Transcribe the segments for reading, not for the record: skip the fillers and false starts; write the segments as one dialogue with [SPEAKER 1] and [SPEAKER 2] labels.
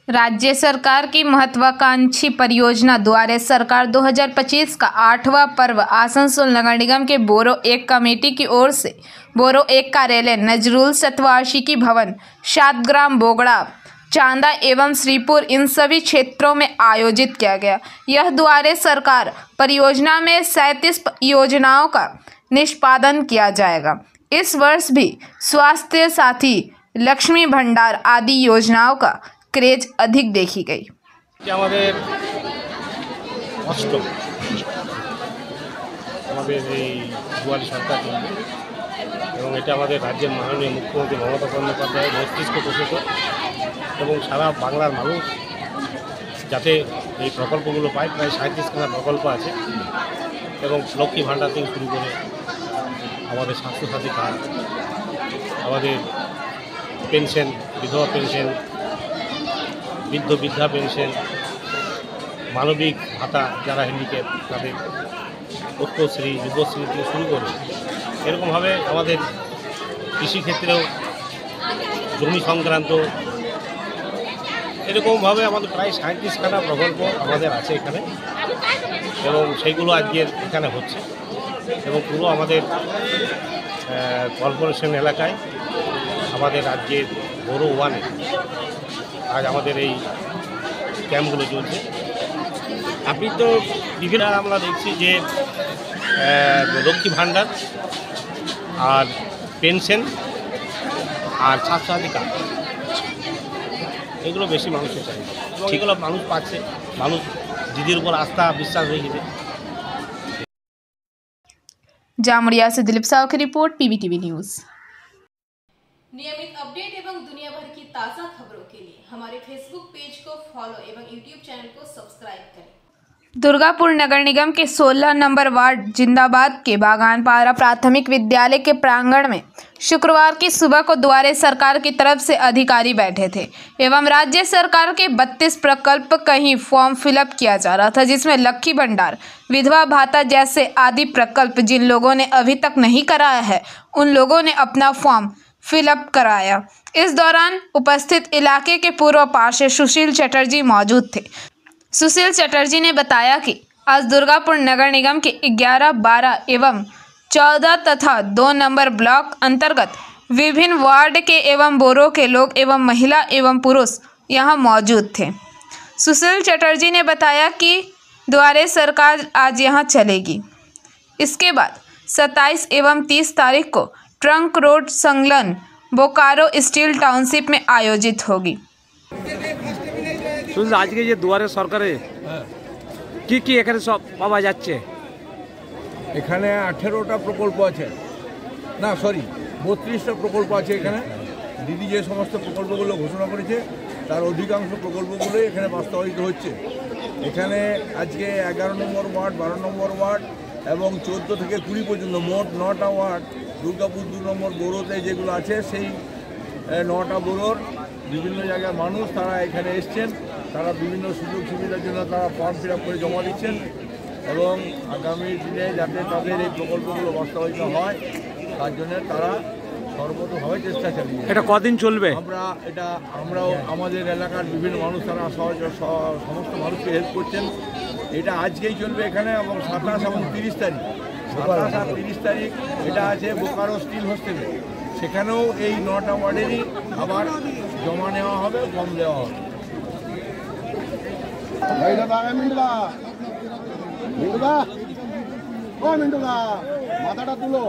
[SPEAKER 1] राज्य सरकार की महत्वाकांक्षी परियोजना द्वारे सरकार 2025 का 8वां पर्व आसनसोल नगर निगम के बोरो 1 कमेटी की ओर से बोरो 1 कार्यालय नजरुल सतवार्षिकी भवन शादग्राम बोगड़ा चांदा एवं श्रीपुर इन सभी क्षेत्रों में आयोजित किया गया। यह द्वारे सरकार परियोजना में 37 योजनाओं का निष्पादन किया जाएगा। इस वर्ष भी स्वास्थ्य साथी, लक्ष्मी भंडार आदि योजनाओं का क्रेज अधिक देखी गई।
[SPEAKER 2] राज्य माननीय मुख्यमंत्री ममता बंदोपाध्याय मस्तिष्क पोषित और सारा बांगलार मानुष जाते प्रकल्पगुलो पाय प्राय 37खाना प्रकल्प आछे एवं लक्ष्मी भाण्डार থেকে शुरू করে আমাদের স্বাস্থ্যসাথী কার্ড, আমাদের পেনশন, বিধবা পেনশন, বৃদ্ধ বৃদ্ধা পেনশন, মানবিক ভাতা যারা হ্যান্ডিক্যাপ তাদের ঐক্যশ্রী, যুবশ্রী থেকে শুরু করে এরকমভাবে আমাদের কৃষিক্ষেত্রেও জমি সংক্রান্ত এরকমভাবে আমাদের প্রায় 37খানা প্রকল্প আমাদের আছে এখানে এবং সেইগুলো আজকে এখানে হচ্ছে এবং পুরো আমাদের কর্পোরেশন এলাকায় আমাদের রাজ্যের বড় ওয়ানে আজ আমাদের এই ক্যাম্পগুলো চলছে। আপনি তো বিভিন্ন আমরা দেখছি যে লক্ষ্মী ভাণ্ডার আর পেনশন আর স্বাস্থ্যসাথী কার্ড এগুলো বেশি মানুষের চাহিদা এবং এগুলো মানুষ পাচ্ছে, মানুষ দিদির উপর आस्था विश्वास হয়ে গেছে।
[SPEAKER 1] जामुड़िया से दिलीप साव की रिपोर्ट, पीवीटीवी न्यूज।
[SPEAKER 3] नियमित अपडेट एवं दुनिया भर की ताज़ा खबरों के लिए हमारे फेसबुक पेज को फॉलो एवं यूट्यूब चैनल को सब्सक्राइब करें।
[SPEAKER 1] दुर्गापुर नगर निगम के 16 नंबर वार्ड जिंदाबाद के बागानपारा प्राथमिक विद्यालय के प्रांगण में शुक्रवार की सुबह को द्वारे सरकार की तरफ से अधिकारी बैठे थे एवं राज्य सरकार के 32 प्रकल्प कहीं फॉर्म फिलअप किया जा रहा था, जिसमें लक्ष्मी भंडार, विधवा भाता जैसे आदि प्रकल्प जिन लोगों ने अभी तक नहीं कराया है उन लोगों ने अपना फॉर्म फिलअप कराया। इस दौरान उपस्थित इलाके के पूर्व पार्षद सुशील चटर्जी मौजूद थे। सुशील चटर्जी ने बताया कि आज दुर्गापुर नगर निगम के 11, 12 एवं 14 तथा 2 नंबर ब्लॉक अंतर्गत विभिन्न वार्ड के एवं बोरो के लोग एवं महिला एवं पुरुष यहां मौजूद थे। सुशील चटर्जी ने बताया कि द्वारे सरकार आज यहां चलेगी। इसके बाद 27 एवं 30 तारीख को ट्रंक रोड संलग्न बोकारो स्टील टाउनशिप में आयोजित होगी।
[SPEAKER 4] आज के ये दुआरे सरकारे কি এখানে সব পাওয়া যাচ্ছে?
[SPEAKER 5] এখানে 18টা প্রকল্প আছে, না সরি 32টা প্রকল্প আছে। এখানে দিদি যে সমস্ত প্রকল্পগুলো ঘোষণা করেছে তার অধিকাংশ প্রকল্পগুলো এখানে বাস্তবায়িত হচ্ছে। এখানে আজকে 11 নম্বর ওয়ার্ড, 12 নম্বর ওয়ার্ড এবং 14 থেকে 20 পর্যন্ত মোট 9টা ওয়ার্ড দুর্গাপুর 2 নম্বর বোরোতে যেগুলো আছে সেই 9টা বোরোর বিভিন্ন জায়গার মানুষ তারা এখানে এসছেন। তারা বিভিন্ন সুযোগ সুবিধার জন্য তারা ফর্ম ফিল আপ করে জমা দিচ্ছেন এবং আগামী দিনে যাতে তাদের এই প্রকল্পগুলো বাস্তবায়িত হয় তার জন্য তারা সর্বতভাবে চেষ্টা চালিয়ে।
[SPEAKER 4] এটা কদিন চলবে?
[SPEAKER 5] আমরাও আমাদের এলাকার বিভিন্ন মানুষ তারা সমস্ত মানুষকে হেল্প করছেন। এটা আজকেই চলবে এখানে এবং 27 এবং 30 তারিখ 27 আর 30 তারিখ এটা আছে বোকারো স্টিল হোস্টেলে। সেখানেও এই 9টা ওয়ার্ডেরই আবার জমা নেওয়া হবে, ফর্ম দেওয়া হবে। মাথাটা তুলো।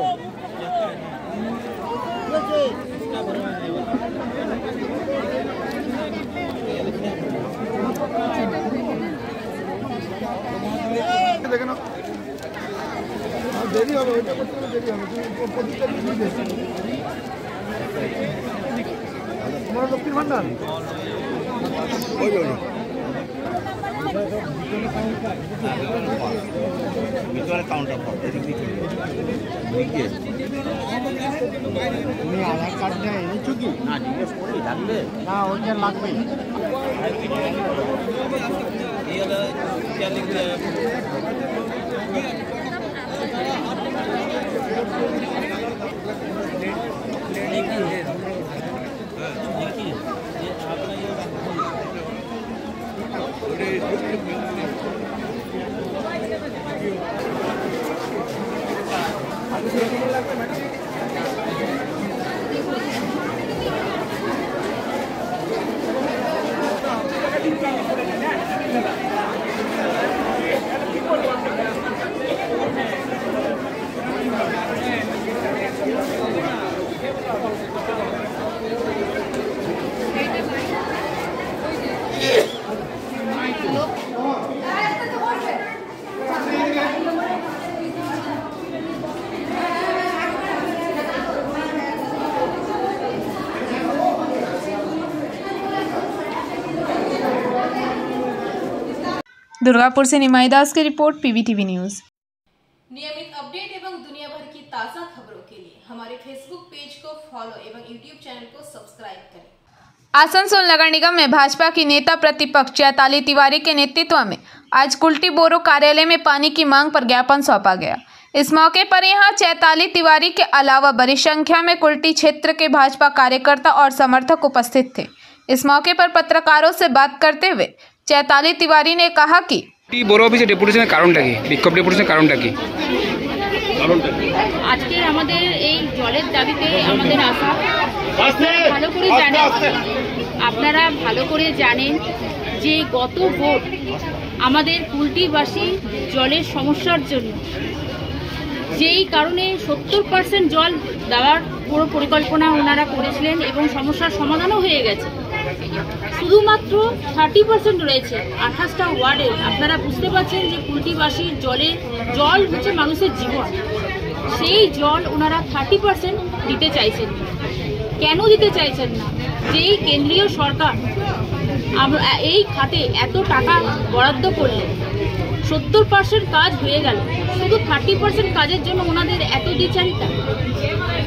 [SPEAKER 5] দেখে নাও, দেরি হবে, ওইটা করতে দেরি হবে। তোমার লক্ষ্মীর ভান্ডার ভিতরে কাউন্টার তুমি আধার কার্ডটা এনেছো কি? না, জিজ্ঞেস করি লাগবে না, ওইটা লাগবে।
[SPEAKER 1] दुर्गापुर से निमाई दास की रिपोर्ट, पीवीटीवी न्यूज।
[SPEAKER 3] नियमित अपडेट एवं दुनिया भर की ताज़ा खबरों के लिए हमारे फेसबुक पेज को फॉलो एवं यूट्यूब चैनल को सब्सक्राइब करें।
[SPEAKER 1] आसनसोल नगर निगम में भाजपा की नेता प्रतिपक्ष चैताली तिवारी के नेतृत्व में आज कुल्टी बोरो कार्यालय में पानी की मांग पर ज्ञापन सौंपा गया। इस मौके पर यहां चैताली तिवारी के अलावा बड़ी संख्या में कुल्टी क्षेत्र के भाजपा कार्यकर्ता और समर्थक उपस्थित थे। इस मौके पर पत्रकारों से बात करते हुए चैताली तिवारी ने कहा कि
[SPEAKER 6] বড় অফিসে ডেপুটেশনের কারণটা কি, বিক্ষোভ ডেপুটেশনের কারণটা কি?
[SPEAKER 7] আজকে আমাদের এই জলের দাবিতে আমাদের আসা ভালো করে জানেন, আপনারা ভালো করে জানেন যে গত ভোট আমাদের কুলটিবাসী জলের সমস্যার জন্য যেই কারণে 70% জল দেওয়ার পুরো পরিকল্পনা ওনারা করেছিলেন এবং সমস্যার সমাধানও হয়ে গেছে। শুধুমাত্র 30% রয়েছে 28টা ওয়ার্ডে। আপনারা বুঝতে পারছেন যে কুলটিবাসীর জল হচ্ছে মানুষের জীবন, সেই জল ওনারা 30% দিতে চাইছেন। কেন দিতে চাইছেন না? যেই কেন্দ্রীয় সরকার আমরা এই খাতে এত টাকা বরাদ্দ করলেন, 70% কাজ হয়ে গেল, শুধু 30% কাজের জন্য ওনাদের এত দ্বিচারিতা।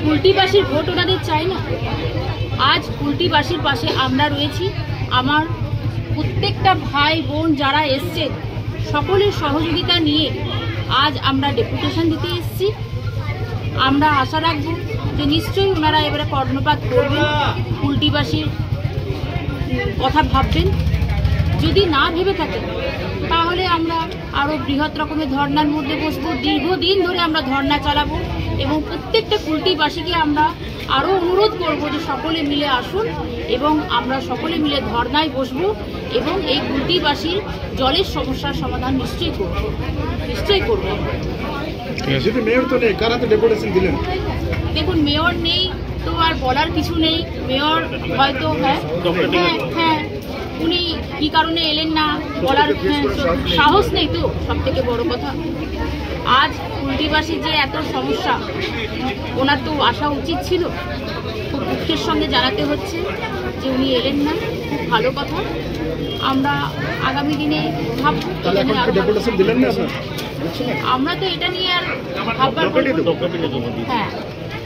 [SPEAKER 7] কুলটিবাসীর ভোট ওনাদের চাই না। আজ কুলটিবাসীর পাশে আমরা রয়েছি। আমার প্রত্যেকটা ভাই বোন যারা এসছেন সকলের সহযোগিতা নিয়ে আজ আমরা ডেপুটেশন দিতে এসেছি। আমরা আশা রাখব যে নিশ্চয়ই ওনারা এবারে কর্ণপাত করবেন, কুলটিবাসীর কথা ভাববেন। যদি না ভেবে থাকেন তাহলে আমরা আরও বৃহৎ রকমের ধর্নার মধ্যে বসবো। দীর্ঘদিন ধরে আমরা ধর্না চালাবো এবং প্রত্যেকটা কুলটিবাসীকে আমরা আরও অনুরোধ করব যে সকলে মিলে আসুন এবং আমরা সকলে মিলে ধর্নায় বসবো এবং এই কুলটিবাসীর জলের সমস্যার সমাধান নিশ্চয়ই করব। দেখুন, মেয়র নেই তো আর বলার কিছু নেই। মেয়র হয়তো হ্যাঁ উনি কী কারণে এলেন না বলার সাহস নেই, তো সব থেকে বড় কথা আজ কুলটিবাসীর যে এত সমস্যা ওনার তো আসা উচিত ছিল। খুব দুঃখের সঙ্গে জানাতে হচ্ছে যে উনি এলেন না। খুব ভালো কথা, আমরা আগামী দিনে ভাববো। আমরা তো এটা নিয়ে আর ভাববার হ্যাঁ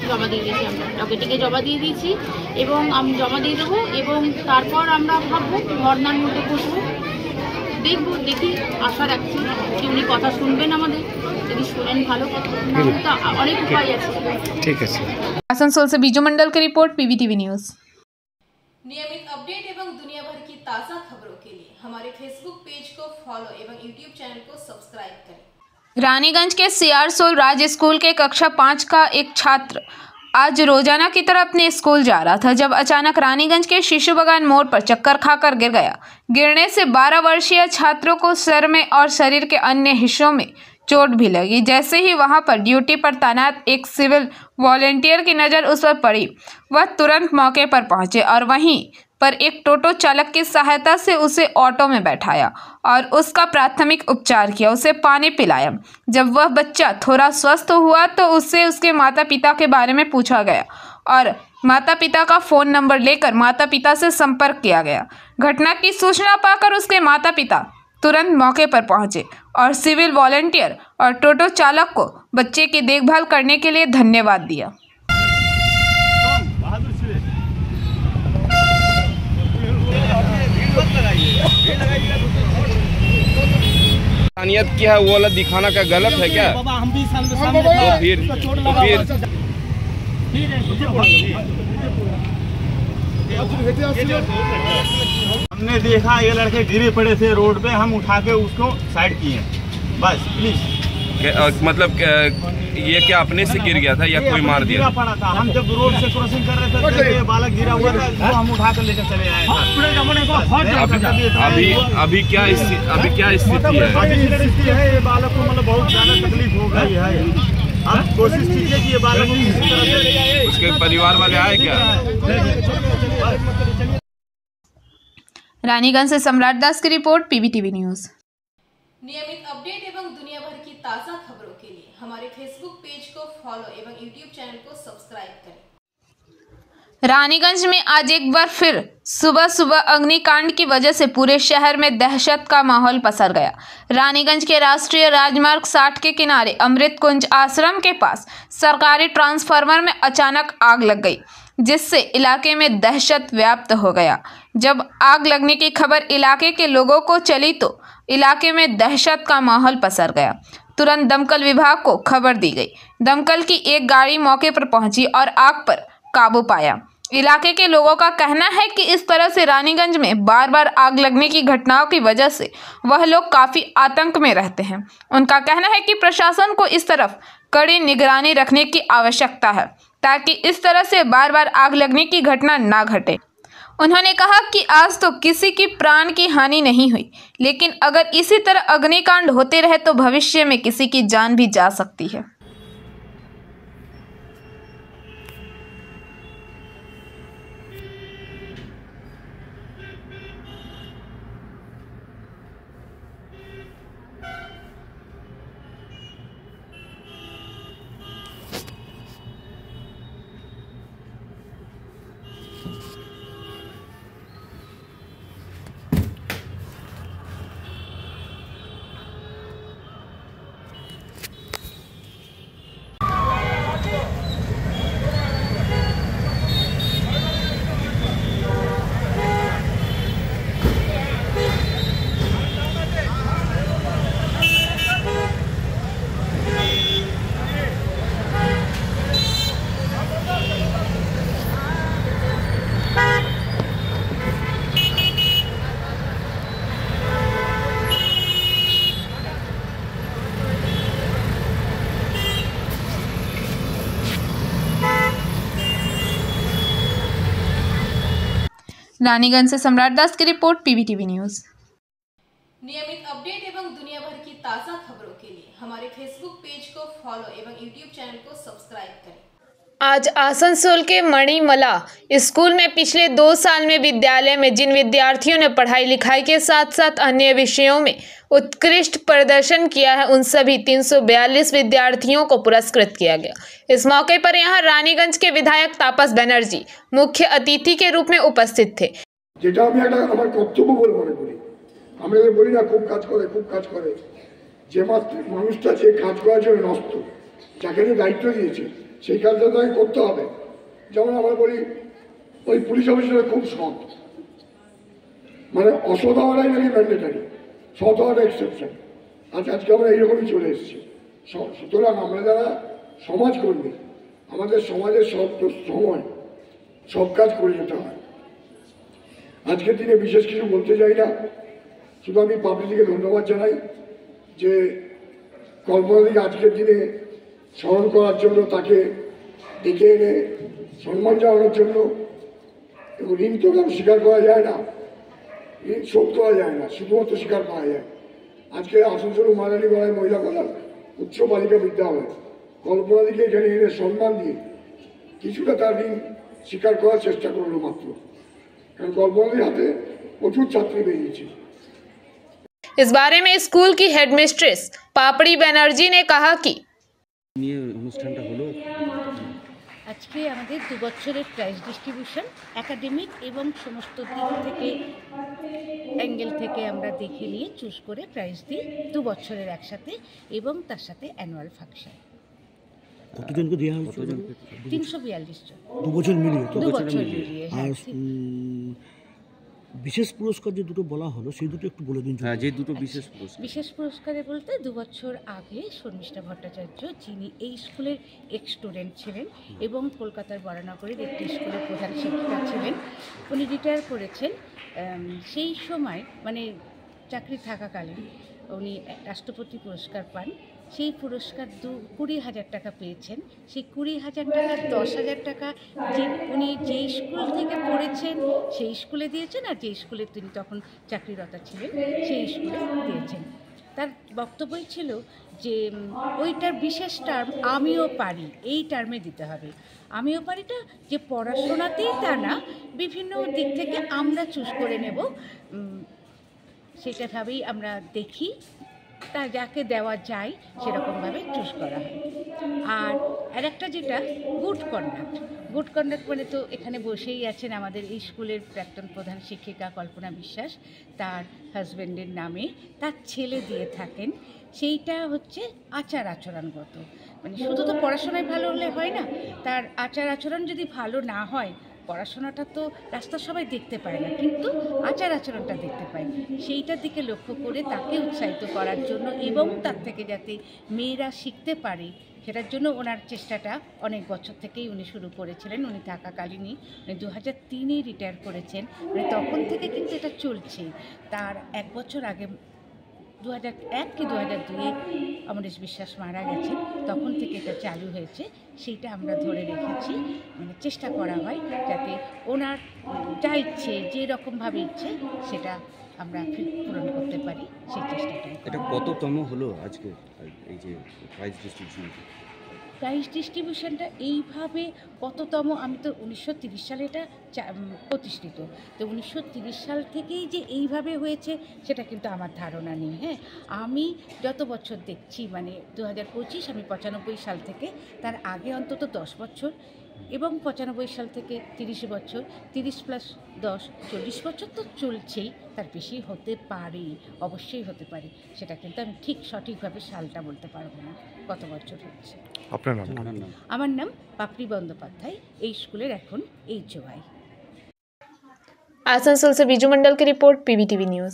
[SPEAKER 7] জমা দিয়ে দিয়েছি, আমরা ডকেটিকে জমা দিয়ে দিয়েছি এবং আমি জমা দিয়ে দেবো এবং তারপর আমরা ভাববো ধর্নার মধ্যে বসবো। দেখি আশা রাখছি যে উনি কথা শুনবেন আমাদের। যদি শুনেন ভালো কথা, তো অনেক উপায় আছে।
[SPEAKER 6] ঠিক আছে।
[SPEAKER 1] आसनसोल से बीजू मंडल की रिपोर्ट, पीवीटीवी न्यूज।
[SPEAKER 3] नियमित अपडेट एवं दुनिया भर की ताज़ा खबरों के लिए हमारे फेसबुक पेज को फॉलो एवं यूट्यूब चैनल को सब्सक्राइब करें।
[SPEAKER 1] रानीगंज के सीआरसोल राज स्कूल के कक्षा 5 का एक छात्र आज रोजाना की तरह अपने स्कूल जा रहा था, जब अचानक रानीगंज के शिशु बगान मोड़ पर चक्कर खाकर गिर गया। गिरने से 12 वर्षीय छात्रों को सर में और शरीर के अन्य हिस्सों में चोट भी लगी। जैसे ही वहां पर ड्यूटी पर तैनात एक सिविल वॉलंटियर की नज़र उस पर पड़ी, वह तुरंत मौके पर पहुंचे और वहीं पर एक टोटो चालक की सहायता से उसे ऑटो में बैठाया और उसका प्राथमिक उपचार किया, उसे पानी पिलाया। जब वह बच्चा थोड़ा स्वस्थ हुआ तो उससे उसके माता पिता के बारे में पूछा गया और माता पिता का फ़ोन नंबर लेकर माता पिता से संपर्क किया गया। घटना की सूचना पाकर उसके माता पिता तुरंत मौके पर पहुंचे और सिविल वॉलंटियर और टोटो चालक को बच्चे की देखभाल करने के लिए धन्यवाद दिया।
[SPEAKER 6] इंसानियत क्या है वो वाला दिखाना क्या गलत है क्या? तो फिर
[SPEAKER 8] हमने देखा ये लड़के गिरे पड़े थे रोड पे, हम उठा के उसको साइड किए बस। प्लीज
[SPEAKER 6] मतलब ये क्या अपने से गिर गया था या कोई मार दिया?
[SPEAKER 8] गिरा पड़ा था। हम जब रोड से क्रॉसिंग कर रहे थे तो ये बालक गिरा हुआ था, इसको हम उठा कर लेकर चले आए।
[SPEAKER 6] अभी क्या स्थिति है?
[SPEAKER 8] अभी स्थिति है ये बालक को मतलब बहुत ज्यादा तकलीफ हो गई है। आप कोशिश कीजिए कि ये बालक को किसी तरह से,
[SPEAKER 6] उसके परिवार वाले आए क्या?
[SPEAKER 1] रानीगंज से सम्राट दास की रिपोर्ट, पीवीटीवी न्यूज।
[SPEAKER 3] नियमित अपडेट एवं दुनिया भर की ताज़ा खबरों के लिए हमारे फेसबुक पेज को फॉलो एवं यूट्यूब चैनल को सब्सक्राइब करें। रानीगंज में आज एक बार फिर सुबह सुबह अग्निकांड की वजह से पूरे शहर में दहशत का माहौल पसर गया। रानीगंज के राष्ट्रीय राजमार्ग 60 के किनारे अमृत कुंज आश्रम के पास सरकारी ट्रांसफार्मर में अचानक आग लग गई, जिससे इलाके में दहशत व्याप्त हो गया। जब आग लगने की खबर इलाके के लोगों को चली तो इलाके में दहशत का माहौल पसर गया। तुरंत दमकल विभाग को खबर दी गई। दमकल की एक गाड़ी मौके पर पहुंची और आग पर काबू पाया। इलाके के लोगों का कहना है कि इस तरह से रानीगंज में बार बार आग लगने की घटनाओं की वजह से वह लोग काफ़ी आतंक में रहते हैं। उनका कहना है कि प्रशासन को इस तरफ कड़ी निगरानी रखने की आवश्यकता है ताकि इस तरह से बार बार आग लगने की घटना ना घटे। उन्होंने कहा कि आज तो किसी की प्राण की हानि नहीं हुई, लेकिन अगर इसी तरह अग्निकांड होते रहे तो भविष्य में किसी की जान भी जा सकती है। रानीगंज से सम्राट दास की रिपोर्ट, पीवीटीवी न्यूज। नियमित अपडेट एवं दुनिया भर की ताज़ा खबरों के लिए हमारे फेसबुक पेज को फॉलो एवं यूट्यूब चैनल को सब्सक्राइब करें। आज आसनसोल के मणिमला स्कूल में पिछले 2 साल में विद्यालय में जिन विद्यार्थियों ने पढ़ाई लिखाई के साथ साथ अन्य विषयों में उत्कृष्ट प्रदर्शन किया है, उन सभी 342 विद्यार्थियों को पुरस्कृत किया गया। इस मौके पर यहां रानीगंज के विधायक तापस बनर्जी मुख्य अतिथि के रूप में उपस्थित थे।
[SPEAKER 9] যেটা আমি একটা আমার কর্তব্য বলে মনে করি। আমি বলি না খুব কাজ করে যে মানুষটা যে কাজ করার জন্য নষ্ট, যাকে দায়িত্ব দিয়েছে সেই কাজটা তো করতে হবে। যেমন আমরা বলি ওই পুলিশ অফিসার খুব সৎ, মানে অসৎ হওয়াটাই নাকি ম্যান্ডেটারি, সৎ হওয়াটা এক্সেপশন। আজকে আমরা এইরকমই চলে এসেছি। সুতরাং আমরা যারা সমাজকর্মী, আমাদের সমাজের সব সময় সব কাজ করে যেতে হয়। আজকের দিনে বিশেষ কিছু বলতে চাই না, শুধু আমি পাবলিককে ধন্যবাদ জানাই যে কল্পনাদিকে আজকের দিনে স্মরণ করার জন্য, তাকে ডেকে এনে সম্মান জানানোর জন্য। এবং ঋণ তো কেন স্বীকার করা যায় না, ঋণ শোধ করা যায় না, শুধুমাত্র স্বীকার করা যায়। আজকে আসানসোল মারালি গড়ায় মহিলা কল্যাণ উচ্চ বালিকা বিদ্যালয় কল্পনাদিকে এখানে এনে সম্মান দিয়ে কিছুটা তার ঋণ স্বীকার করার চেষ্টা করলো মাত্র, কারণ কল্পনাদির হাতে প্রচুর ছাত্রী বেরিয়েছে।
[SPEAKER 1] इस बारे में स्कूल की हेडमिस्ट्रेस पापड़ी बनर्जी ने कहा कि
[SPEAKER 7] আজকে আমাদের 2 বছরের প্রাইজ ডিস্ট্রিবিউশন একাডেমিক এবং সমস্ত দিক থেকে অ্যাঙ্গেল থেকে আমরা দেখে নিয়ে চুজ করে প্রাইজ দিই 2 বছরের একসাথে, এবং তার সাথে অ্যানুয়াল ফাংশন।
[SPEAKER 10] কতজনকে দেওয়া হয়েছে?
[SPEAKER 7] 342 জন।
[SPEAKER 10] 2 বছর মিলিয়ে?
[SPEAKER 7] 2 বছর মিলিয়ে।
[SPEAKER 10] বিশেষ পুরস্কার যে দুটো বলা হলো সেই দুটো একটু বলে দিন।
[SPEAKER 4] হ্যাঁ, যে দুটো বিশেষ পুরস্কার।
[SPEAKER 11] বিশেষ পুরস্কারে বলতে 2 বছর আগে শর্মিষ্ঠা ভট্টাচার্য, যিনি এই স্কুলের এক্স স্টুডেন্ট ছিলেন এবং কলকাতার বরানগরের একটি স্কুলের প্রধান শিক্ষিকা ছিলেন, উনি রিটায়ার করেছেন। সেই সময় মানে চাকরি থাকাকালীন উনি রাষ্ট্রপতি পুরস্কার পান। সেই পুরস্কার 20,000 টাকা পেয়েছেন। সেই 20,000 টাকা 10,000 টাকা উনি যেই স্কুল থেকে পড়েছেন সেই স্কুলে দিয়েছেন, আর যেই স্কুলে তিনি তখন চাকরিরত ছিলেন সেই স্কুলে দিয়েছেন। তার বক্তব্যই ছিল যে ওইটার বিশেষ টার্ম আমিও পারি, এই টার্মে দিতে হবে। আমিও পারিটা যে পড়াশোনাতেই তা না, বিভিন্ন দিক থেকে আমরা চুজ করে নেব, সেটাভাবেই আমরা দেখি, তা যাকে দেওয়া যায় সেরকমভাবে চুজ করা হয়। আর একটা যেটা গুড কন্ডাক্ট মানে তো এখানে বসেই আছেন আমাদের এই স্কুলের প্রাক্তন প্রধান শিক্ষিকা কল্পনা বিশ্বাস, তার হাজব্যান্ডের নামে তার ছেলে দিয়ে থাকেন। সেইটা হচ্ছে আচার আচরণগত, মানে শুধু তো পড়াশোনায় ভালো হলে হয় না, তার আচার আচরণ যদি ভালো না হয়, পড়াশোনাটা তো রাস্তা সবাই দেখতে পায় না, কিন্তু আচার আচরণটা দেখতে পায়, সেইটার দিকে লক্ষ্য করে তাকে উৎসাহিত করার জন্য এবং তার থেকে যাতে মেয়েরা শিখতে পারে সেটার জন্য ওনার চেষ্টাটা অনেক বছর থেকেই উনি শুরু করেছিলেন। উনি থাকাকালীনই 2003-এ রিটায়ার করেছেন, মানে তখন থেকে কিন্তু এটা চলছে। তার 1 বছর আগে 2001 কি 2002-এ অমরেশ বিশ্বাস মারা গেছেন, তখন থেকে এটা চালু হয়েছে। সেইটা আমরা ধরে রেখেছি, মানে চেষ্টা করা হয় যাতে ওনার যা ইচ্ছে, যে রকমভাবে ইচ্ছে সেটা আমরা পূরণ করতে পারি, সেই চেষ্টাটাই।
[SPEAKER 4] এটা কততম হলো আজকে এই যে প্রাইজ ডিস্ট্রিবিউশন?
[SPEAKER 11] প্রাইজ ডিস্ট্রিবিউশনটা এইভাবে কততম, আমি তো 1930 সালে এটা প্রতিষ্ঠিত, তো 1930 সাল থেকেই যে এইভাবে হয়েছে সেটা কিন্তু আমার ধারণা নেই। হ্যাঁ, আমি যত বছর দেখছি, মানে 2025, আমি 95 সাল থেকে, তার আগে অন্তত 10 বছর, এবং 95 সাল থেকে 30 বছর, 30 + 10 40 বছর তো চলছেই, তার বেশি হতে পারে, অবশ্যই হতে পারে, সেটা কিন্তু আমি ঠিক সঠিকভাবে সালটা বলতে পারবো না কত বছর হচ্ছে।
[SPEAKER 6] আপনার নাম?
[SPEAKER 11] আমার নাম পাপড়ি বন্দ্যোপাধ্যায়, এই স্কুলের এখন HOI।
[SPEAKER 1] आसनसोल से बीजू मंडल की रिपोर्ट, PBTV न्यूज।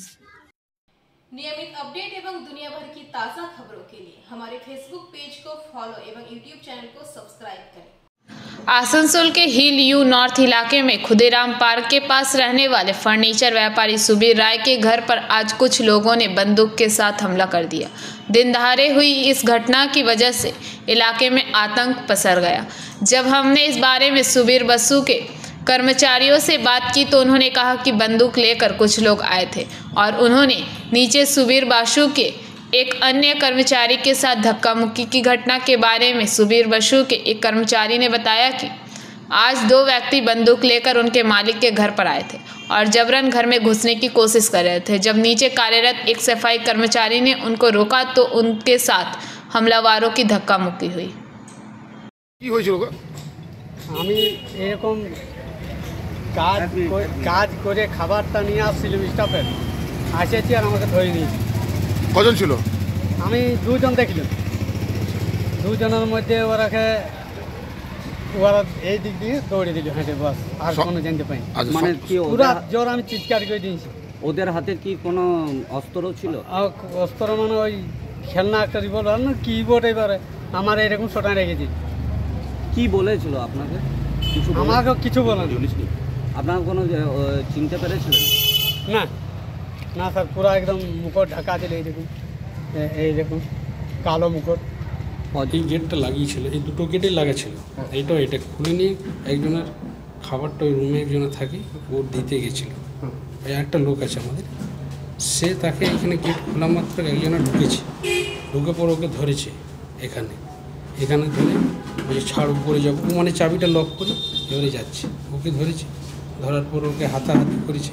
[SPEAKER 3] नियमित अपडेट एवं दुनिया भर की ताज़ा खबरों के लिए हमारे फेसबुक पेज को फॉलो एवं यूट्यूब चैनल को सब्सक्राइब करें।
[SPEAKER 1] आसनसोल के हिल यू नॉर्थ इलाके में खुदेराम पार्क के पास रहने वाले फर्नीचर व्यापारी सुबीर राय के घर पर आज कुछ लोगों ने बंदूक के साथ हमला कर दिया। दिन दहाड़े हुई इस घटना की वजह से इलाके में आतंक पसर गया। जब हमने इस बारे में सुबीर बसु के कर्मचारियों से बात की तो उन्होंने कहा कि बंदूक लेकर कुछ लोग आए थे और उन्होंने नीचे सुबीर बासु के एक अन्य कर्मचारी के साथ धक्का मुक्की की घटना के बारे में सुबीर बसु के एक कर्मचारी ने बताया कि आज 2 व्यक्ति बंदूक लेकर उनके मालिक के घर पर आए थे और जबरन घर में घुसने की कोशिश कर रहे थे। जब नीचे कार्यरत एक सफाई कर्मचारी ने उनको रोका तो उनके साथ हमलावरों की धक्का मुक्की हुई।
[SPEAKER 12] আমি এরকম কাজ করে খাবারটা নিয়ে আসছিলাম স্টাফের, আসেছি আর আমাকে ধরে নিয়েছি।
[SPEAKER 6] কজন ছিল?
[SPEAKER 12] আমি 2 জন দেখলাম, 2 জনের মধ্যে ওরা এই দিক দিয়ে দৌড়ে দিল হেঁটে, বাস আর কোনো জানতে পাইনি।
[SPEAKER 4] মানে কি
[SPEAKER 12] পুরা জোর আমি চিৎকার করে দিয়েছি।
[SPEAKER 4] ওদের হাতে কি কোনো অস্ত্র ছিল?
[SPEAKER 12] অস্ত্র মানে ওই খেলনা একটা রিভলভার না কিবোর্ড, এবারে আমার এরকম শোটা রেখেছি।
[SPEAKER 4] কি বলেছিল আপনাকে?
[SPEAKER 12] আমাকে কিছু বলেনি।
[SPEAKER 4] আপনার কোনো চিনতে পেরেছিলেন?
[SPEAKER 12] না না স্যার, পুরো একদম মুখর ঢাকা ছিল, এইরকম কালো মুখর।
[SPEAKER 13] এই গেটটা লাগিয়েছিল, এই 2টো গেটই লাগাছিল, এটা খুলে নিয়ে একজনের খাবারটা ওই রুমে একজনের থাকে, ও দিতে গেছিল। এই একটা লোক আছে আমাদের, সে তাকে এখানে গেট খোলা মাত্র একজনের ঢুকে পর ওকে ধরেছে এখানে ধরে ওই ছাড় উপরে যাবো, মানে চাবিটা লক করে এবারে যাচ্ছে, ওকে ধরেছে, ধরার পর ওকে হাতাহাতি করেছে,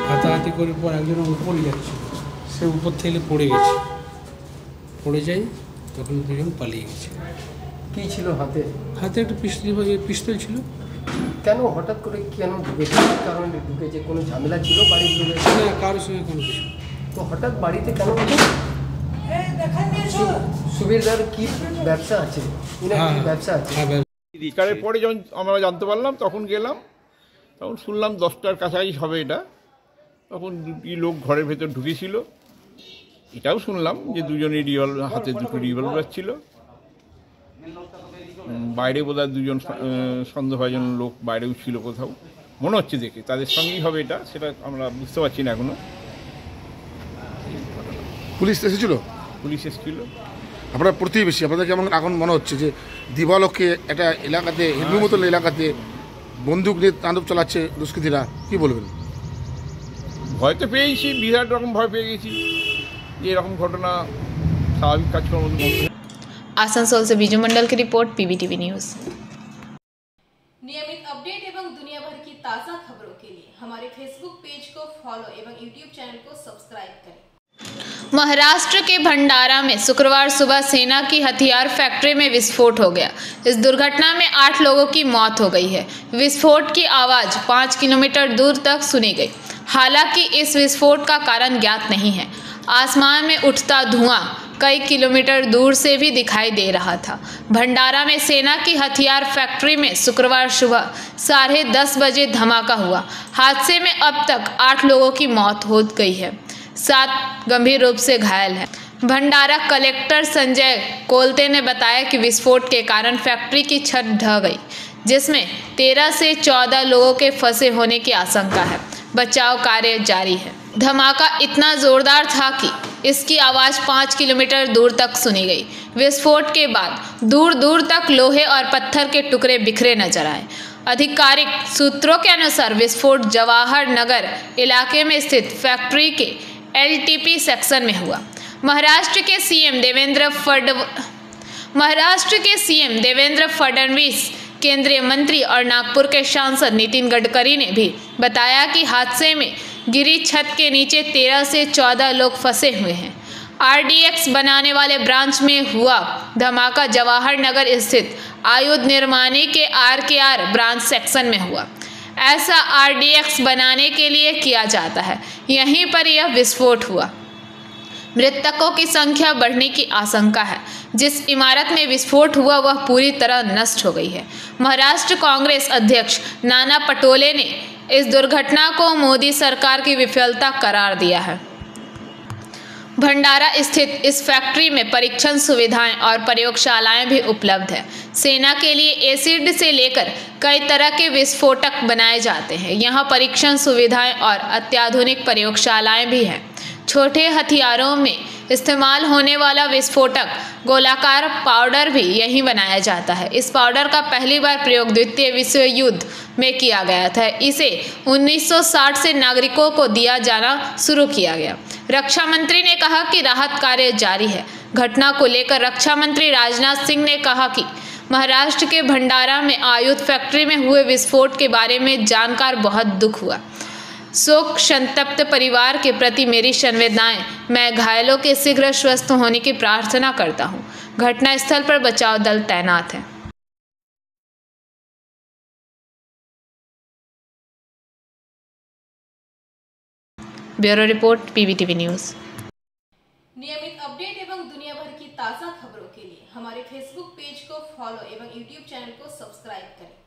[SPEAKER 13] হাতাহাতি করার পর একজনের উপরে যাচ্ছে, সে উপর থেকে পড়ে পড়ে যায়, তখন 2 জন পালিয়ে গেছে।
[SPEAKER 14] কী ছিল হাতে?
[SPEAKER 13] হাতে একটা পিস্তল ছিল।
[SPEAKER 14] কেন হঠাৎ করে কেন ঢুকেছে? কারণে ঢুকেছে? কোনো ঝামেলা ছিল বাড়ির লোকের?
[SPEAKER 13] না, কারোর সঙ্গে কোনো কিছু।
[SPEAKER 14] তো হঠাৎ বাড়িতে কেন ঢুকেছে? সুবীরদার কি ব্যবসা আছে? ব্যবসা আছে।
[SPEAKER 5] পরে যখন আমরা জানতে পারলাম তখন গেলাম, তখন শুনলাম 10টার কাছাকাছি হবে এটা, তখন দুটি লোক ঘরের ভেতর ঢুকেছিল। এটাও শুনলাম যে দুজনই হাতে দুটো রিভলভার ছিল। বাইরে বোধহয় দুজন সন্দেহভাজন লোক বাইরেও ছিল কোথাও, মনে হচ্ছে দেখে তাদের সঙ্গেই হবে, এটা সেটা আমরা বুঝতে পারছি না এখনো।
[SPEAKER 15] পুলিশ এসেছিল?
[SPEAKER 5] পুলিশ এসেছিল।
[SPEAKER 15] আপনার প্রতিবেশী, আপনাদের কেমন এখন মনে হচ্ছে যে দিবালোকে একটা এলাকাতে, হিন্দু মতন এলাকাতে বন্দুক নিয়ে তাণ্ডব চালাচ্ছে দুষ্কৃতীরা, কি বলবেন?
[SPEAKER 5] ভয় তো পেয়েছি, বিরাট রকম ভয় পেয়ে গেছি যে এরকম ঘটনা স্বাভাবিক কাজকর্ম।
[SPEAKER 1] आसनसोल से बीजू मंडल की रिपोर्ट, पीबीटीवी न्यूज़।
[SPEAKER 3] नियमित अपडेट एवं दुनिया भर की ताज़ा खबरों के लिए हमारे फेसबुक पेज को फॉलो एवं यूट्यूब चैनल को सब्सक्राइब करें।
[SPEAKER 1] महाराष्ट्र के भंडारा में शुक्रवार सुबह सेना की हथियार फैक्ट्री में विस्फोट हो गया। इस दुर्घटना में 8 लोगों की मौत हो गई है। विस्फोट की आवाज़ 5 किलोमीटर दूर तक सुनी गई। हालांकि इस विस्फोट का कारण ज्ञात नहीं है। आसमान में उठता धुआं कई किलोमीटर दूर से भी दिखाई दे रहा था। भंडारा में सेना की हथियार फैक्ट्री में शुक्रवार सुबह 10:30 बजे धमाका हुआ। हादसे में अब तक 8 लोगों की मौत हो गई है, 7 गंभीर रूप से घायल हैं। भंडारा कलेक्टर संजय कोलते ने बताया कि विस्फोट के कारण फैक्ट्री की छत ढह गई, जिसमें 13 से 14 लोगों के फंसे होने की आशंका है। बचाव कार्य जारी है। धमाका इतना जोरदार था कि इसकी आवाज़ 5 किलोमीटर दूर तक सुनी गई। विस्फोट के बाद दूर दूर तक लोहे और पत्थर के टुकड़े बिखरे नजर आए। आधिकारिक सूत्रों के अनुसार विस्फोट जवाहर नगर इलाके में स्थित फैक्ट्री के LTP सेक्शन में हुआ। महाराष्ट्र के सीएम देवेंद्र फडणवीस, केंद्रीय मंत्री और नागपुर के सांसद नितिन गडकरी ने भी बताया कि हादसे में गिरी छत के नीचे 13 से 14 लोग फंसे हुए हैं। RDX बनाने वाले ब्रांच में हुआ धमाका जवाहर नगर स्थित आयुध निर्माणी के RKR ब्रांच सेक्शन में हुआ। ऐसा RDX बनाने के लिए किया जाता है, यहीं पर यह विस्फोट हुआ। मृतकों की संख्या बढ़ने की आशंका है। जिस इमारत में विस्फोट हुआ वह पूरी तरह नष्ट हो गई है। महाराष्ट्र कांग्रेस अध्यक्ष नाना पटोले ने इस दुर्घटना को मोदी सरकार की विफलता करार दिया है। भंडारा स्थित इस फैक्ट्री में परीक्षण सुविधाएं और प्रयोगशालाएं भी उपलब्ध है। सेना के लिए एसिड से लेकर कई तरह के विस्फोटक बनाए जाते हैं। यहाँ परीक्षण सुविधाएं और अत्याधुनिक प्रयोगशालाएं भी हैं। छोटे हथियारों में इस्तेमाल होने वाला विस्फोटक गोलाकार पाउडर भी यहीं बनाया जाता है। इस पाउडर का पहली बार प्रयोग द्वितीय विश्व युद्ध में किया गया था। इसे 1960 से नागरिकों को दिया जाना शुरू किया गया। रक्षा मंत्री ने कहा कि राहत कार्य जारी है। घटना को लेकर रक्षा मंत्री राजनाथ सिंह ने कहा कि महाराष्ट्र के भंडारा में आयुध फैक्ट्री में हुए विस्फोट के बारे में जानकर बहुत दुख हुआ। शोक संतप्त परिवार के प्रति मेरी संवेदनाएं। मैं घायलों के शीघ्र स्वस्थ होने की प्रार्थना करता हूं। घटनास्थल पर बचाव दल तैनात है। Bureau report, PBTV news.
[SPEAKER 3] नियमित अपडेट एवं दुनिया भर की ताज़ा खबरों के लिए हमारे फेसबुक पेज को फॉलो एवं यूट्यूब चैनल को सब्सक्राइब करें।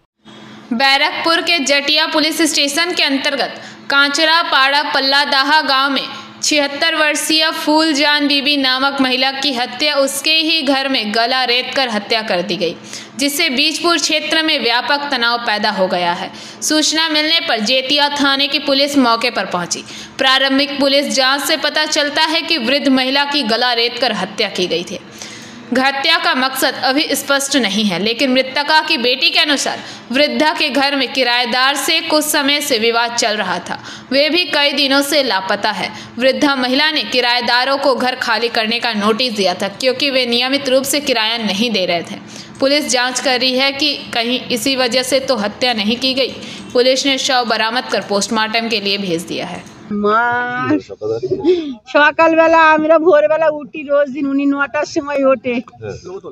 [SPEAKER 1] बैरकपुर के जटिया पुलिस स्टेशन के अंतर्गत कांचरा पाड़ा पल्लादाहा गांव में 76 वर्षीय फूलजान बीबी नामक महिला की हत्या उसके ही घर में गला रेत कर हत्या कर दी गई, जिससे बीजपुर क्षेत्र में व्यापक तनाव पैदा हो गया है। सूचना मिलने पर जेतिया थाने की पुलिस मौके पर पहुंची। प्रारंभिक पुलिस जांच से पता चलता है कि वृद्ध महिला की गला रेत कर हत्या की गई थी। हत्या का मकसद अभी स्पष्ट नहीं है, लेकिन मृतका की बेटी के अनुसार वृद्धा के घर में किराएदार से कुछ समय से विवाद चल रहा था। वे भी कई दिनों से लापता है। वृद्धा महिला ने किराएदारों को घर खाली करने का नोटिस दिया था, क्योंकि वे नियमित रूप से किराया नहीं दे रहे थे। पुलिस जांच कर रही है कि कहीं इसी वजह से तो हत्या नहीं की गई। पुलिस ने शव बरामद कर पोस्टमार्टम के लिए भेज दिया है।
[SPEAKER 16] সকালবেলা আমরা ভোরবেলা উঠি, রোজ দিন উনি 9টার সময় ওঠে,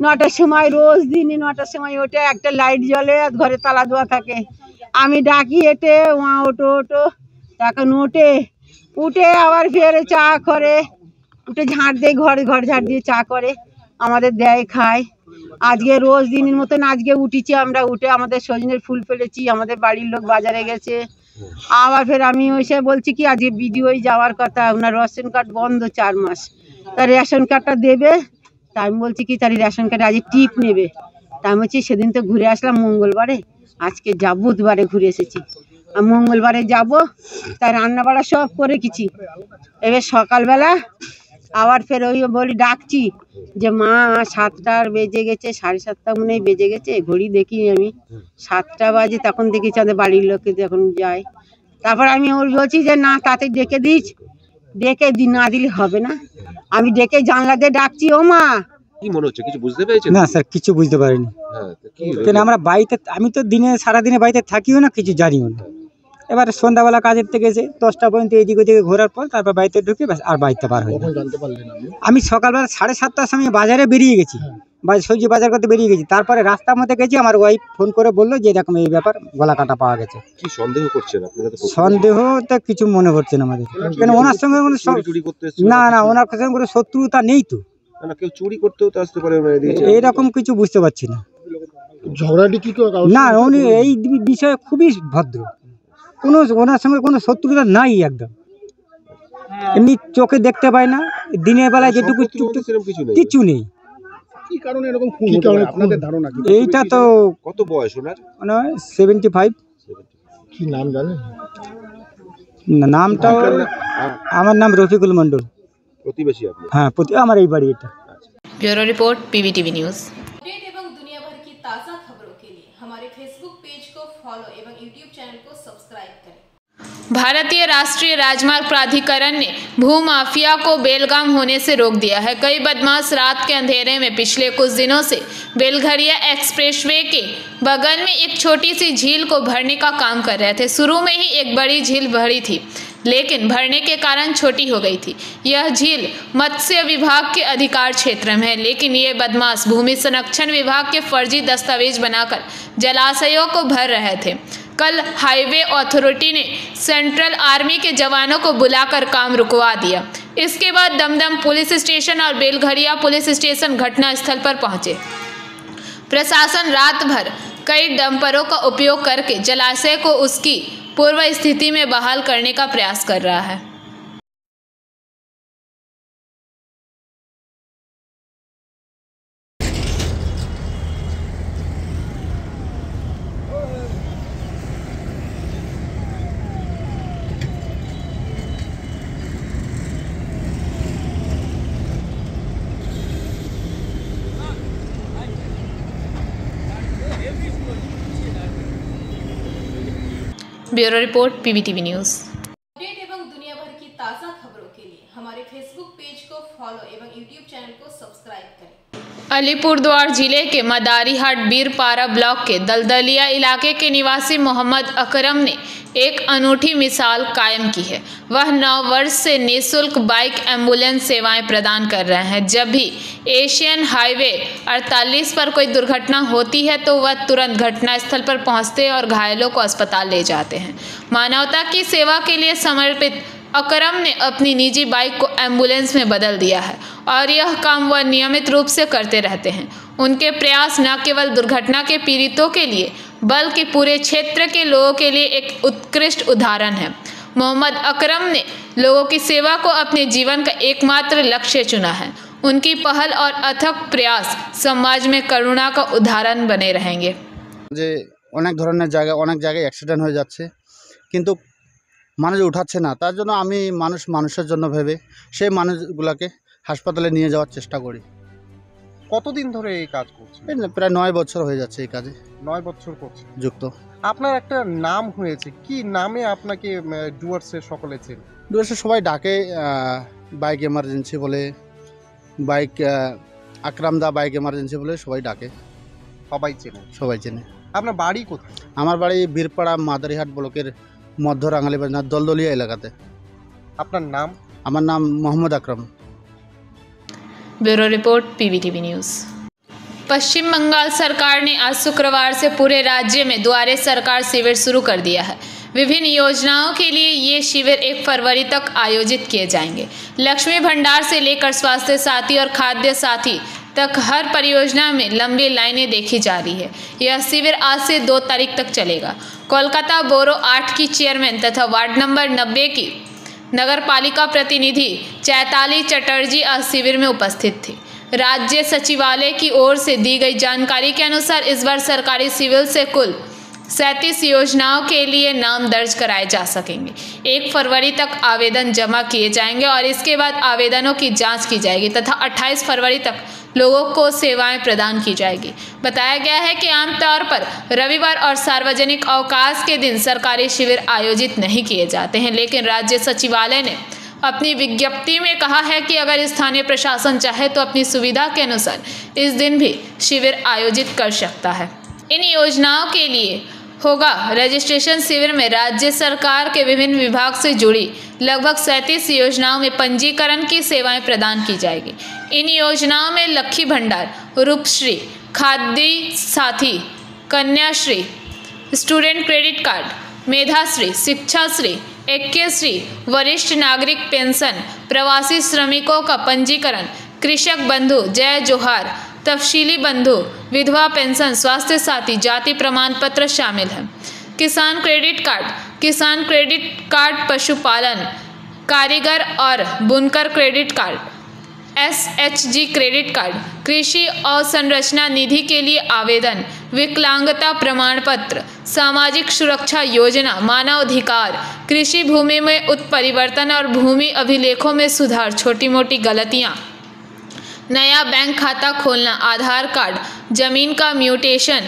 [SPEAKER 16] 9টার সময় রোজ দিনই 9টার সময় ওঠে। একটা লাইট জ্বলে আর ঘরে তালা দেওয়া থাকে। আমি ডাকি এটে ওয়া ওটো ওটো, এখন ওঠে, উঠে আবার ফের চা করে, উঠে ঝাঁট দিয়ে ঘর ঝাঁট দিয়ে চা করে আমাদের দেয়, খায়। আজকে রোজ দিনের মতন আজকে উঠেছি আমরা। উঠে আমাদের সজনের ফুল ফেলেছি, আমাদের বাড়ির লোক বাজারে গেছে, আবার ফের আমি এসে বলছি কি আজকে বিডিওই যাওয়ার কথা, ওনার রেশন কার্ড বন্ধ 4 মাস, তার রেশন কার্ডটা দেবে। তা আমি বলছি কি তার রেশন কার্ডে আজ টিপ নেবে। তা আমি বলছি সেদিন তো ঘুরে আসলাম মঙ্গলবারে, আজকে যাব বুধবারে ঘুরে এসেছি, আর মঙ্গলবারে যাব। তাই রান্না বাড়া সব করে গেছি। এবার সকালবেলা আবার ফের ওই বলি ডাকছি যে মা 7টা বেজে গেছে, 7:30 মনে হয় বেজে গেছে, ঘড়ি দেখি আমি 7টা বাজে, তখন দেখেছি আমাদের বাড়ির লোকে যখন যায়। তারপর আমি ওর বলছি যে না তাতে ডেকে দিস, ডেকে না দিলে হবে না। আমি ডেকে জানলা দিয়ে ডাকছি, ও মা।
[SPEAKER 17] কি মনে হচ্ছে, কিছু বুঝতে পেরেছেন?
[SPEAKER 18] না স্যার, কিছু বুঝতে পারিনি।
[SPEAKER 17] হ্যাঁ,
[SPEAKER 18] কেন আমরা বাড়িতে, আমি তো দিনে সারাদিনে বাড়িতে থাকিও না, কিছু জানিও না। এবার সন্ধ্যাবেলা কাজের থেকে এসে 10টা পর্যন্ত এদিক ওদিকে ঘোরার পর তারপর বাড়িতে ঢুকে আর বাড়িতে পার হই। আমি সকালবেলা 7:30টার সময় বাজারে বেরিয়ে গেছি, সবজি বাজার করতে বেরিয়ে গেছি। তারপরে রাস্তার মধ্যে গেছি, আমার ওয়াইফ ফোন করে বললো যে এরকম এই ব্যাপার, গলা কাটা পাওয়া গেছে।
[SPEAKER 17] কি সন্দেহ করছেন আপনারা?
[SPEAKER 18] সন্দেহ তো কিছু মনে করছে না আমাদের, কেন ওনার সঙ্গে না না ওনার সঙ্গে কোনো শত্রুতা নেই তো।
[SPEAKER 17] কেউ চুরি করতেও তো আসতে পারে,
[SPEAKER 18] এইরকম কিছু বুঝতে পারছি না।
[SPEAKER 10] ঝগড়াটি কি
[SPEAKER 18] না, উনি এই বিষয়ে খুবই ভদ্র, কোনো ওনার সঙ্গে কোনো শত্রুতা নাই একদম। এমনি চোখে দেখতে পায় না, দিনের বেলায় যেটুকু কিছু নেই।
[SPEAKER 10] কি কারণে এরকম খুন হতে পারে আপনাদের ধারণা কি?
[SPEAKER 18] এইটা তো
[SPEAKER 17] কত বয়স ওনার?
[SPEAKER 18] মানে 75।
[SPEAKER 10] কি নাম জানেন?
[SPEAKER 18] নামটা আমার নাম রফিকুল মন্ডল।
[SPEAKER 17] প্রতিবেশী আপনি?
[SPEAKER 18] হ্যাঁ, আমার এই বাড়ি এটা।
[SPEAKER 1] Bureau report PVTV news.
[SPEAKER 3] Update एवं दुनिया भर की ताज़ा खबरों के लिए हमारे फेसबुक पेज को फॉलो एवं यूट्यूब चैनल को सब्सक्राइब करें। भारतीय राष्ट्रीय राजमार्ग प्राधिकरण ने भूमाफिया को बेलगाम होने से रोक दिया है। कई बदमाश रात के अंधेरे में पिछले कुछ दिनों से बेलघरिया एक्सप्रेसवे के बगल में एक छोटी सी झील को भरने का काम कर रहे थे। शुरू में ही एक बड़ी झील भरी थी, लेकिन भरने के कारण छोटी हो गई थी। यह झील मत्स्य विभाग के अधिकार क्षेत्र में है, लेकिन ये बदमाश भूमि संरक्षण विभाग के फर्जी दस्तावेज बनाकर जलाशयों को भर रहे थे। कल हाईवे अथॉरिटी ने सेंट्रल आर्मी के जवानों को बुलाकर काम रुकवा दिया। इसके बाद दमदम पुलिस स्टेशन और बेलघरिया पुलिस स्टेशन घटनास्थल पर पहुंचे। प्रशासन रात भर कई डंपरों का उपयोग करके जलाशय को उसकी पूर्व स्थिति में बहाल करने का प्रयास कर रहा है। Bureau report PVTV news. Update एवं दुनिया भर की ताज़ा खबरों के लिए हमारे फेसबुक पेज को फॉलो एवं यूट्यूब चैनल को सब्सक्राइब करें।
[SPEAKER 1] अलीपुरद्वार जिले के मदारीहाट बीरपारा ब्लॉक के दलदलिया इलाके के निवासी मोहम्मद अकरम ने एक अनूठी मिसाल कायम की है। वह 9 वर्ष से निःशुल्क बाइक एम्बुलेंस सेवाएं प्रदान कर रहे हैं। जब भी एशियन हाईवे 48 पर कोई दुर्घटना होती है तो वह तुरंत घटनास्थल पर पहुंचते और घायलों को अस्पताल ले जाते हैं। मानवता की सेवा के लिए समर्पित अकरम ने अपनी निजी बाइक को एम्बुलेंस में बदल दिया है और यह काम वह नियमित रूप से करते रहते हैं। उनके प्रयास न केवल दुर्घटना के पीड़ितों के लिए बल्कि पूरे क्षेत्र के लोगों के लिए एक उत्कृष्ट उदाहरण है। मोहम्मद अकरम ने लोगों की सेवा को अपने जीवन का एकमात्र लक्ष्य चुना है। उनकी पहल और अथक प्रयास समाज में करुणा का उदाहरण बने रहेंगे।
[SPEAKER 19] যে অনেক ধরনের জায়গায় অনেক জায়গায় অ্যাক্সিডেন্ট হয়ে যাচ্ছে, কিন্তু মানুষ উঠাচ্ছে না। তার জন্য আমি মানুষের জন্য ভেবে সেই মানুষগুলোকে হাসপাতালে নিয়ে যাওয়ার চেষ্টা করি।
[SPEAKER 20] কতদিন ধরে এই কাজ করছেন?
[SPEAKER 19] প্রায় 9 বছর হয়ে যাচ্ছে এই কাজে
[SPEAKER 20] 9 বছর করছেন
[SPEAKER 19] যুক্ত।
[SPEAKER 20] আপনার একটা নাম হয়েছে, কি নামে আপনাকে ডুয়ার্সের সকলে চেনে?
[SPEAKER 19] ডুয়ার্সে সবাই ডাকে বাইক এমার্জেন্সি বলে, বাইক আকরাম দা বাইক এমার্জেন্সি বলে সবাই ডাকে।
[SPEAKER 20] সবাই চেনে?
[SPEAKER 19] সবাই চেনে।
[SPEAKER 20] আপনার বাড়ি কোথায়?
[SPEAKER 19] আমার বাড়ি বীরপাড়া মাদারিহাট ব্লকের মধ্য রাঙালি বাজার দলদলিয়া এলাকাতে।
[SPEAKER 20] আপনার নাম?
[SPEAKER 19] আমার নাম Mohammad Akram.
[SPEAKER 1] Bureau report PVTV news. Paschim Bangal सरकार ने आज शुक्रवार से पूरे राज्य में दुआरे सरकार शिविर शुरू कर दिया है। विभिन्न योजनाओं के लिए ये शिविर 1 फरवरी तक आयोजित किए जाएंगे। लक्ष्मी भंडार से लेकर स्वास्थ्य साथी और खाद्य साथी तक हर परियोजना में लंबी लाइनें देखी जा रही है। यह शिविर आज से 2 तारीख तक चलेगा। कोलकाता बोरो 8 की चेयरमैन तथा वार्ड नंबर 90 की नगर पालिका प्रतिनिधि चैताली चटर्जी आज शिविर में उपस्थित थी। राज्य सचिवालय की ओर से दी गई जानकारी के अनुसार इस बार सरकारी सिविल से कुल 37 योजनाओं के लिए नाम दर्ज कराए जा सकेंगे। 1 फरवरी तक आवेदन जमा किए जाएंगे और इसके बाद आवेदनों की जांच की जाएगी तथा 28 फरवरी तक लोगों को सेवाएं प्रदान की जाएगी। बताया गया है कि आमतौर पर रविवार और सार्वजनिक अवकाश के दिन सरकारी शिविर आयोजित नहीं किए जाते हैं, लेकिन राज्य सचिवालय ने अपनी विज्ञप्ति में कहा है कि अगर स्थानीय प्रशासन चाहे तो अपनी सुविधा के अनुसार इस दिन भी शिविर आयोजित कर सकता है। इन योजनाओं के लिए होगा रजिस्ट्रेशन। शिविर में राज्य सरकार के विभिन्न विभाग से जुड़ी लगभग 37 योजनाओं में पंजीकरण की सेवाएं प्रदान की जाएगी। इन योजनाओं में लक्ष्मी भंडार, रूपश्री, खाद्य साथी, Kanyashree, student credit card, मेधाश्री, Shikshashree, ऐक्यश्री, वरिष्ठ नागरिक पेंशन, प्रवासी श्रमिकों का पंजीकरण, कृषक बंधु, जय जोहार, तफसीली बंधु, विधवा पेंशन, स्वास्थ्य साथी, जाति प्रमाण पत्र शामिल है। किसान क्रेडिट कार्ड, पशुपालन, कारीगर और बुनकर credit card, SHG credit card, कृषि अवसंरचना निधि के लिए आवेदन, विकलांगता प्रमाण पत्र, सामाजिक सुरक्षा योजना, मानवाधिकार, कृषि भूमि में उत्परिवर्तन और भूमि अभिलेखों में सुधार, छोटी मोटी गलतियाँ, नया बैंक खाता खोलना, आधार कार्ड, जमीन का म्यूटेशन,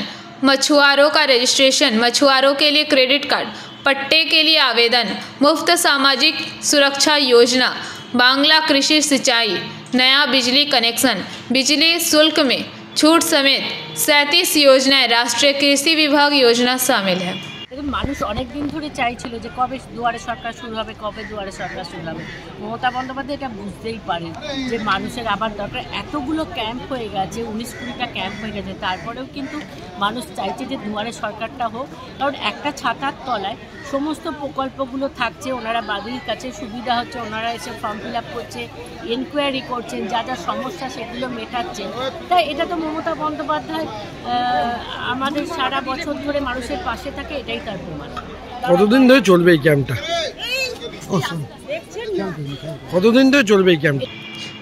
[SPEAKER 1] मछुआरों का रजिस्ट्रेशन, मछुआरों के लिए क्रेडिट कार्ड, पट्टे के लिए आवेदन, मुफ्त सामाजिक सुरक्षा योजना, बांग्ला कृषि सिंचाई, नया बिजली कनेक्शन, बिजली शुल्क में छूट समेत 37 योजनाएं राष्ट्रीय कृषि विभाग योजना शामिल है।
[SPEAKER 11] দেখুন, মানুষ অনেক দিন ধরে চাইছিল যে কবে দুয়ারে সরকার শুরু হবে, কবে দুয়ারে সরকার শুরু হবে। মমতা বন্দ্যোপাধ্যায় এটা বুঝতেই পারেন যে মানুষের আবার দরকার। এতগুলো ক্যাম্প হয়ে গেছে, 19-20টা ক্যাম্প হয়ে গেছে, তারপরেও কিন্তু মানুষ চাইছে যে দুয়ারে সরকারটা হোক। কারণ একটা ছাতার তলায় সমস্ত প্রকল্পগুলো থাকছে, ওনারা বাড়ির কাছে সুবিধা হচ্ছে, ওনারা এসে ফর্ম ফিল আপ করছে, এনকোয়ারি করছেন, যা যা সমস্যা সেগুলো মেটাচ্ছেন। তাই এটা তো মমতা বন্দ্যোপাধ্যায় আমাদের সারা বছর ধরে মানুষের পাশে থাকে, এটাই তার প্রমাণ।
[SPEAKER 21] কতদিন ধরে চলবে এই ক্যাম্পটা? কতদিন ধরে চলবে এই camp?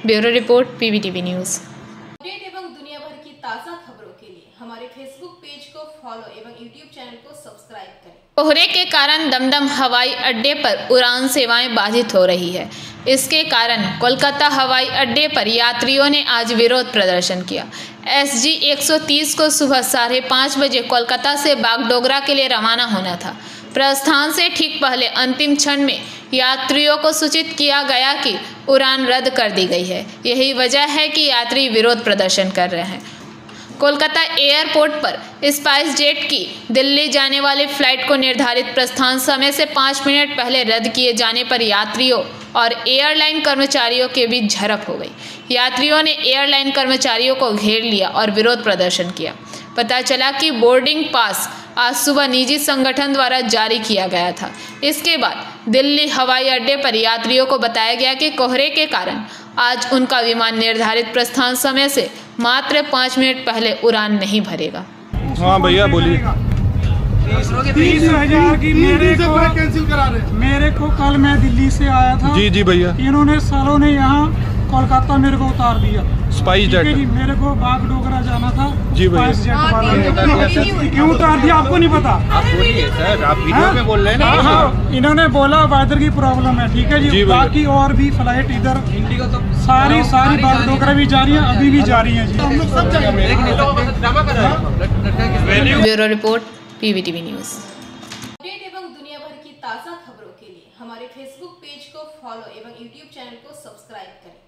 [SPEAKER 1] Bureau report PBTV news.
[SPEAKER 3] Update एवं दुनिया भर की ताज़ा खबरों के लिए हमारे फेसबुक पेज को फॉलो एवं यूट्यूब चैनल को सब्सक्राइब करें।
[SPEAKER 1] कोहरे के कारण दमदम हवाई अड्डे पर उड़ान सेवाएं बाधित हो रही है। इसके कारण कोलकाता हवाई अड्डे पर यात्रियों ने आज विरोध प्रदर्शन किया। SG 130 को सुबह 5:30 बजे कोलकाता से बागडोगरा के लिए रवाना होना था। प्रस्थान से ठीक पहले अंतिम क्षण में यात्रियों को सूचित किया गया कि उड़ान रद्द कर दी गई है। यही वजह है कि यात्री विरोध प्रदर्शन कर रहे हैं। कोलकाता एयरपोर्ट पर स्पाइस जेट की दिल्ली जाने वाली फ्लाइट को निर्धारित प्रस्थान समय से 5 मिनट पहले रद्द किए जाने पर यात्रियों और एयरलाइन कर्मचारियों के बीच झड़प हो गई। यात्रियों ने एयरलाइन कर्मचारियों को घेर लिया और विरोध प्रदर्शन किया। पता चला कि बोर्डिंग पास आज सुबह निजी संगठन द्वारा जारी किया गया था। इसके बाद दिल्ली हवाई अड्डे पर यात्रियों को बताया गया कि कोहरे के कारण आज उनका विमान निर्धारित प्रस्थान समय से मात्र 5 मिनट पहले उड़ान नहीं भरेगा।
[SPEAKER 8] हाँ भैया बोलिए।
[SPEAKER 22] 30,000 की मेरे को कल मैं दिल्ली से आया था।
[SPEAKER 8] जी जी भैया।
[SPEAKER 22] इन्होंने सालों ने यहाँ कोलकाता मेरे को उतार दिया।
[SPEAKER 8] स्पाइस जेट
[SPEAKER 22] मेरे को बागडोगरा जाना था।
[SPEAKER 8] जी भैया।
[SPEAKER 22] क्यों उतार दिया आपको नहीं पता?
[SPEAKER 8] आप बोलिए सर, आप वीडियो में बोल रहे हैं ना।
[SPEAKER 22] हाँ, इन्होंने बोला वेदर की प्रॉब्लम है, ठीक है जी। बाकी और भी फ्लाइट इधर सारी बागडोगरा भी जा रही है, अभी भी जा रही है जी।
[SPEAKER 1] Bureau report PBTV news.
[SPEAKER 3] Update एवं दुनिया भर की ताज़ा खबरों के लिए हमारे फेसबुक पेज को फॉलो एवं यूट्यूब चैनल को सब्सक्राइब करें।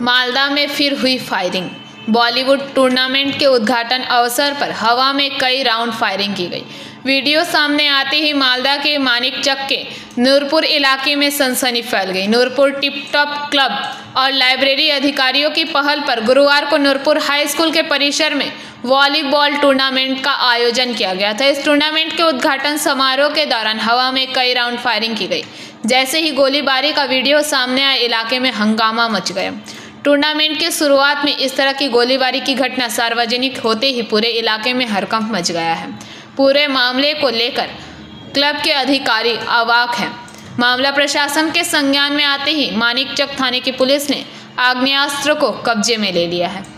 [SPEAKER 1] मालदा में फिर हुई फायरिंग। बॉलीवुड टूर्नामेंट के उद्घाटन अवसर पर हवा में कई राउंड फायरिंग की गई। वीडियो सामने आते ही मालदा के मानिकचक के नूरपुर इलाके में सनसनी फैल गई। नूरपुर टिप टॉप क्लब और लाइब्रेरी अधिकारियों की पहल पर गुरुवार को नूरपुर हाई स्कूल के परिसर में वॉलीबॉल टूर्नामेंट का आयोजन किया गया था। इस टूर्नामेंट के उद्घाटन समारोह के दौरान हवा में कई राउंड फायरिंग की गई। जैसे ही गोलीबारी का वीडियो सामने आया, इलाके में हंगामा मच गया। टूर्नामेंट की शुरुआत में इस तरह की गोलीबारी की घटना सार्वजनिक होते ही पूरे इलाके में हड़कंप मच गया है। पूरे मामले को लेकर क्लब के अधिकारी अवाक हैं। मामला प्रशासन के संज्ञान में आते ही मानिकचक थाने की पुलिस ने आग्नेयास्त्र को कब्जे में ले लिया है।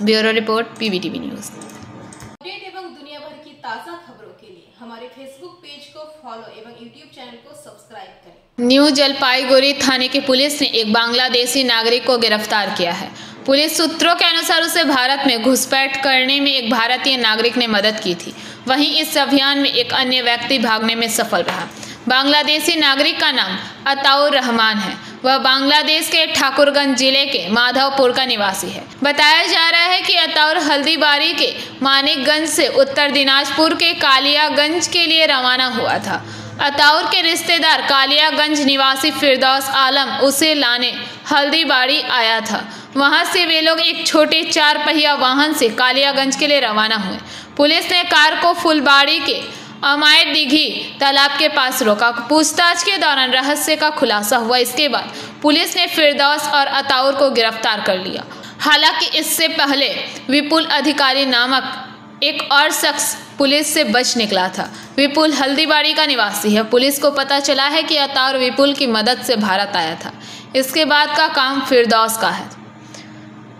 [SPEAKER 1] Bureau report PVTV news.
[SPEAKER 3] Update एवं दुनिया भर की ताज़ा खबरों के लिए हमारे फेसबुक पेज को फॉलो एवं यूट्यूब चैनल को सब्सक्राइब करें।
[SPEAKER 1] न्यू जलपाईगुड़ी थाने की पुलिस ने एक बांग्लादेशी नागरिक को गिरफ्तार किया है। पुलिस सूत्रों के अनुसार उसे भारत में घुसपैठ करने में एक भारतीय नागरिक ने मदद की थी। वहीं इस अभियान में एक अन्य व्यक्ति भागने में सफल रहा। बांग्लादेशी नागरिक का नाम अताउर रहमान है। वह बांग्लादेश के ठाकुरगंज जिले के माधवपुर का निवासी है। बताया जा रहा है कि अताउर हल्दीबारी के मानिकगंज से उत्तर दिनाजपुर के कालियागंज के लिए रवाना हुआ था। अताउर के रिश्तेदार कालियागंज निवासी फिरदौस आलम उसे लाने हल्दीबारी आया था। वहां से वे लोग एक छोटे 4 पहिया वाहन से कालियागंज के लिए रवाना हुए। पुलिस ने कार को फुलबाड़ी के अमायत दिघी तालाब के पास रोका। पूछताछ के दौरान रहस्य का खुलासा हुआ। इसके बाद पुलिस ने फिरदौस और अताउर को गिरफ्तार कर लिया। हालांकि इससे पहले विपुल अधिकारी नामक एक और शख्स पुलिस से बच निकला था। विपुल हल्दीबाड़ी का निवासी है। पुलिस को पता चला है कि अताउर विपुल की मदद से भारत आया था। इसके बाद का काम फिरदौस का है।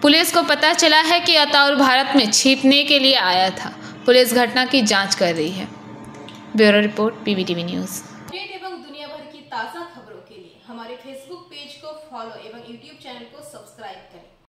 [SPEAKER 1] पुलिस को पता चला है कि अताउर भारत में छिपने के लिए आया था। पुलिस घटना की जाँच कर रही है। Bureau report PVTV news.
[SPEAKER 3] Update एवं दुनिया भर की ताज़ा खबरों के लिए हमारे फेसबुक पेज को फॉलो एवं यूट्यूब चैनल को सब्सक्राइब करें।